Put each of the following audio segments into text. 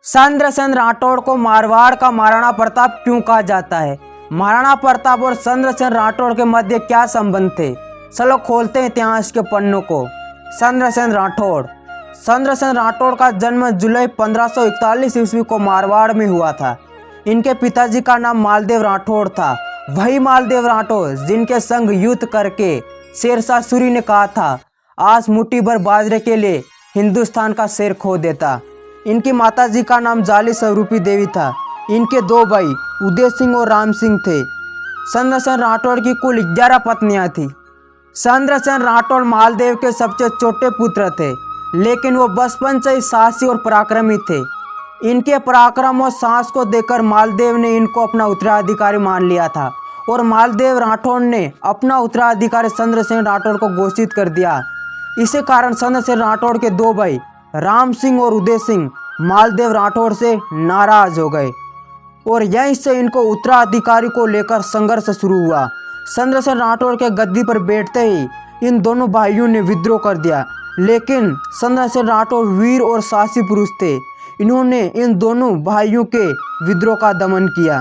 चंद्रसेन राठौड़ को मारवाड़ का महाराणा प्रताप क्यों कहा जाता है? महाराणा प्रताप और चंद्रसेन राठौड़ के मध्य क्या संबंध थे? चलो खोलते हैं इतिहास के पन्नों को। चंद्रसेन राठौड़ का जन्म जुलाई 1541 ईस्वी को मारवाड़ में हुआ था। इनके पिताजी का नाम मालदेव राठौड़ था। वही मालदेव राठौड़ जिनके संग युद्ध करके शेरशाह सूरी ने कहा था, आज मुट्ठी भर बाजरे के लिए हिंदुस्तान का शेर खो देता। इनकी माताजी का नाम जाली स्वरूपी देवी था। इनके दो भाई उदय सिंह और राम सिंह थे। चंद्रसेन राठौड़ की कुल 11 पत्नियां थी। चंद्रसेन राठौड़ मालदेव के सबसे छोटे पुत्र थे, लेकिन वो बचपन से ही साहसी और पराक्रमी थे। इनके पराक्रम और साहस को देखकर मालदेव ने इनको अपना उत्तराधिकारी मान लिया था और मालदेव राठौड़ ने अपना उत्तराधिकारी चंद्रसेन राठौड़ को घोषित कर दिया। इसी कारण चंद्रसेन राठौड़ के दो भाई राम सिंह और उदय सिंह मालदेव राठौड़ से नाराज हो गए और यहीं से इनको उत्तराधिकारी को लेकर संघर्ष शुरू हुआ। चंद्रसेन राठौड़ के गद्दी पर बैठते ही इन दोनों भाइयों ने विद्रोह कर दिया, लेकिन चंद्रसेन राठौड़ वीर और साहसी पुरुष थे। इन्होंने इन दोनों भाइयों के विद्रोह का दमन किया।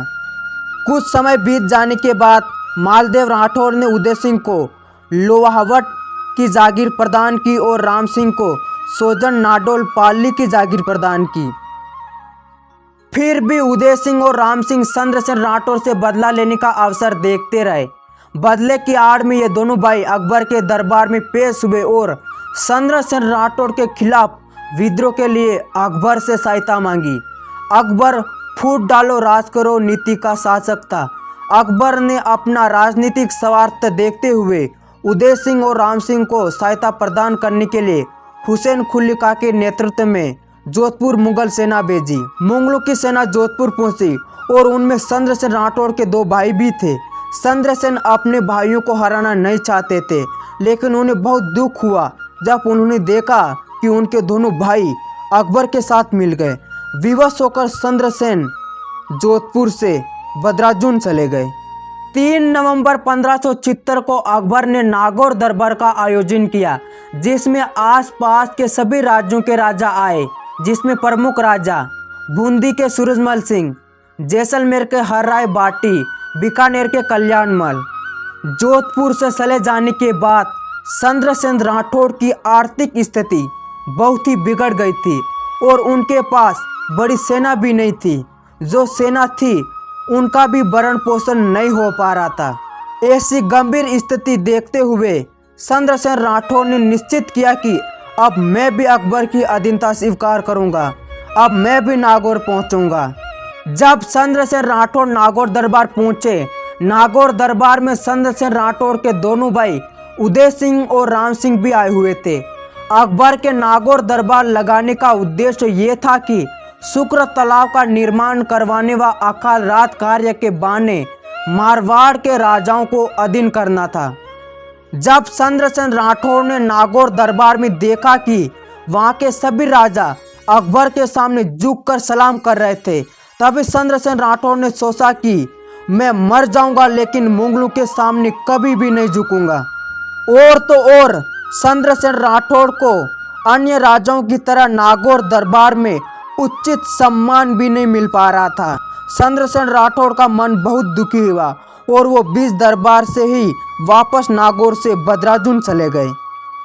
कुछ समय बीत जाने के बाद मालदेव राठौड़ ने उदय सिंह को लोहावट की जागीर प्रदान की और राम सिंह को सोजन नाडोल पाली की जागीर प्रदान की। फिर भी उदय सिंह और राम सिंह चंद्रसेन राठौड़ से बदला लेने का अवसर देखते रहे। बदले की आड़ में ये दोनों भाई अकबर के दरबार में पेश हुए और चंद्रसेन राठौड़ के खिलाफ विद्रोह के लिए अकबर से सहायता मांगी। अकबर फूट डालो राज करो नीति का शासक था। अकबर ने अपना राजनीतिक स्वार्थ देखते हुए उदय सिंह और राम सिंह को सहायता प्रदान करने के लिए हुसैन कुली खां के नेतृत्व में जोधपुर मुगल सेना भेजी। मुगलों की सेना जोधपुर पहुंची और उनमें चंद्रसेन राठौड़ के दो भाई भी थे। चंद्रसेन अपने भाइयों को हराना नहीं चाहते थे, लेकिन उन्हें बहुत दुख हुआ जब उन्होंने देखा कि उनके दोनों भाई अकबर के साथ मिल गए। विवश होकर चंद्रसेन जोधपुर से बदराजुन चले गए। 3 नवंबर 1576 को अकबर ने नागौर दरबार का आयोजन किया, जिसमें आसपास के सभी राज्यों के राजा आए, जिसमें प्रमुख राजा बूंदी के सूरजमल सिंह, जैसलमेर के हरराय बाटी, बीकानेर के कल्याणमल। जोधपुर से चले जाने के बाद चंद्रसेन राठौड़ की आर्थिक स्थिति बहुत ही बिगड़ गई थी और उनके पास बड़ी सेना भी नहीं थी। जो सेना थी उनका भी भरण पोषण नहीं हो पा रहा था। ऐसी गंभीर स्थिति देखते हुए चंद्रसेन राठौड़ ने निश्चित किया कि अब मैं भी अकबर की अधीनता स्वीकार करूंगा, अब मैं भी नागौर पहुंचूंगा। जब चंद्रसेन राठौड़ नागौर दरबार पहुंचे, नागौर दरबार में चंद्रसेन राठौड़ के दोनों भाई उदय सिंह और राम सिंह भी आए हुए थे। अकबर के नागौर दरबार लगाने का उद्देश्य ये था कि शुक्र तालाब का निर्माण करवाने व अकाल रात कार्य के बहाने मारवाड़ के राजाओं को अधीन करना था। जब चंद्रसेन राठौड़ ने नागौर दरबार में देखा कि वहां के सभी राजा अकबर के सामने झुककर सलाम कर रहे थे, तभी चंद्रसेन राठौड़ ने सोचा कि मैं मर जाऊंगा, लेकिन मुगलों के सामने कभी भी नहीं झुकूंगा। और तो और चंद्रसेन राठौड़ को अन्य राजाओं की तरह नागौर दरबार में उचित सम्मान भी नहीं मिल पा रहा था। चंद्रसेन राठौड़ का मन बहुत दुखी हुआ और वो बीच दरबार से ही वापस नागौर से बदराजुन चले गए।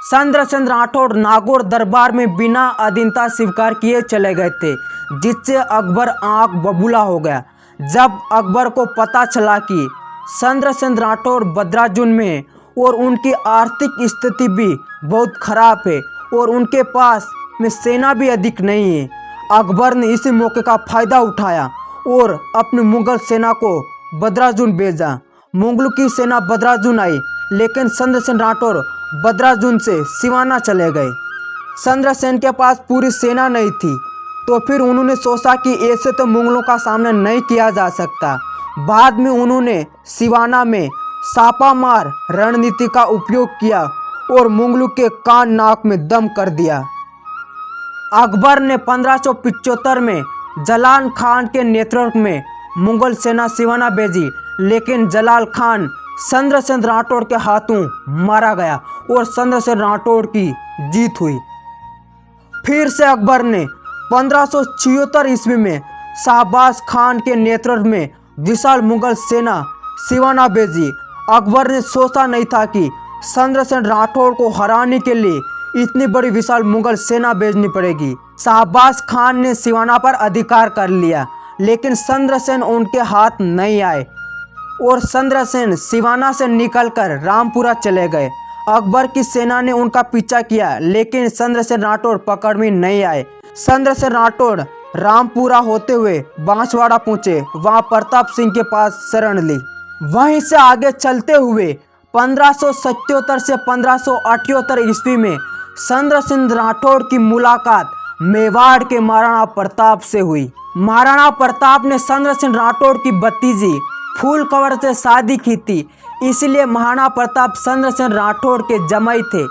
चंद्रसेन राठौड़ नागौर दरबार में बिना अधीनता स्वीकार किए चले गए थे, जिससे अकबर आंख बबूला हो गया। जब अकबर को पता चला कि चंद्रसेन राठौड़ बदराजुन में और उनकी आर्थिक स्थिति भी बहुत खराब है और उनके पास में सेना भी अधिक नहीं है, अकबर ने इसी मौके का फायदा उठाया और अपनी मुगल सेना को बदराजुन भेजा। मुगलों की सेना बदराजुन आई, लेकिन चंद्रसेन राठौड़ बदराजुन से सिवाना चले गए। चंद्रसेन के पास पूरी सेना नहीं थी, तो फिर उन्होंने सोचा कि ऐसे तो मुगलों का सामना नहीं किया जा सकता। बाद में उन्होंने सिवाना में छापामार रणनीति का उपयोग किया और मुगलों के कान नाक में दम कर दिया। अकबर ने 1575 में जलाल खान के नेतृत्व में मुगल सेना सिवाना भेजी, लेकिन जलाल खान चंद्रसेन राठौड़ के हाथों मारा गया और चंद्रसेन राठौड़ की जीत हुई। फिर से अकबर ने 1576 ईस्वी में शाहबाज खान के नेतृत्व में विशाल मुगल सेना सिवाना भेजी। अकबर ने सोचा नहीं था कि चंद्रसेन राठौड़ को हराने के लिए इतनी बड़ी विशाल मुगल सेना भेजनी पड़ेगी। शाहबाज खान ने सिवाना पर अधिकार कर लिया, लेकिन चंद्रसेन उनके हाथ नहीं आए और चंद्रसेन सिवाना से निकलकर रामपुरा चले गए। अकबर की सेना ने उनका पीछा किया, लेकिन चंद्रसेन राठौड़ पकड़ में नहीं आए। चंद्रसेन राठौड़ रामपुरा होते हुए बांसवाड़ा पहुंचे, वहां प्रताप सिंह के पास शरण ली। वहीं से आगे चलते हुए 1577 से 1578 ईस्वी में चंद्रसेन राठौड़ की मुलाकात मेवाड़ के महाराणा प्रताप से हुई। महाराणा प्रताप ने चंद्रसेन राठौड़ की भतीजी फूल कंवर से शादी की थी, इसलिए महाराणा प्रताप चंद्रसेन राठौड़ के जमाई थे।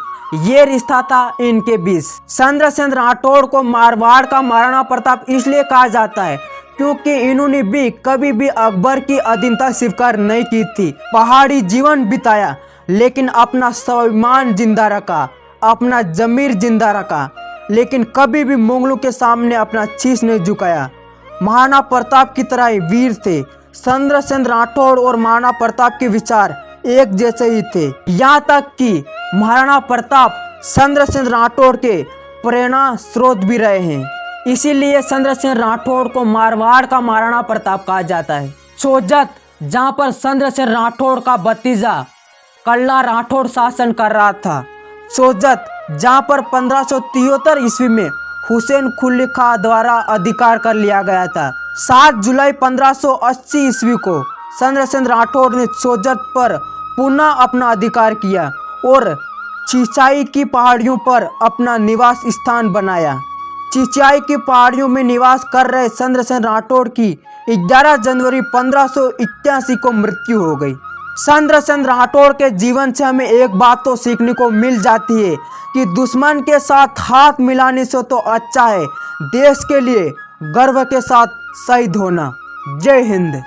ये रिश्ता था इनके बीच। चंद्रसेन राठौड़ को मारवाड़ का महाराणा प्रताप इसलिए कहा जाता है क्योंकि इन्होंने भी कभी भी अकबर की अधीनता स्वीकार नहीं की थी। पहाड़ी जीवन बिताया, लेकिन अपना स्वाभिमान जिंदा रखा, अपना जमीर जिंदा रखा, लेकिन कभी भी मुगलों के सामने अपना शीश नहीं झुकाया। महाराणा प्रताप की तरह ही वीर थे। चंद्रसेन राठौड़ और महाराणा प्रताप के विचार एक जैसे ही थे, यहाँ तक कि महाराणा प्रताप चंद्रसेन राठौड़ के प्रेरणा स्रोत भी रहे हैं। इसीलिए चंद्रसेन राठौड़ को मारवाड़ का महाराणा प्रताप कहा जाता है। सोजत, जहाँ पर चंद्रसेन राठौड़ का भतीजा कल्ला राठौड़ शासन कर रहा था। सोजत, जहाँ पर 1573 ईस्वी में हुसैन कुली खां द्वारा अधिकार कर लिया गया था। 7 जुलाई 1580 ईस्वी को चंद्रसेन राठौड़ ने सोजत पर पुनः अपना अधिकार किया और चिचाई की पहाड़ियों पर अपना निवास स्थान बनाया। चिचाई की पहाड़ियों में निवास कर रहे चंद्रसेन राठौड़ की 11 जनवरी 1581 को मृत्यु हो गई। चंद्रसेन राठौड़ के जीवन से हमें एक बात तो सीखने को मिल जाती है कि दुश्मन के साथ हाथ मिलाने से तो अच्छा है देश के लिए गर्व के साथ शहीद होना। जय हिंद।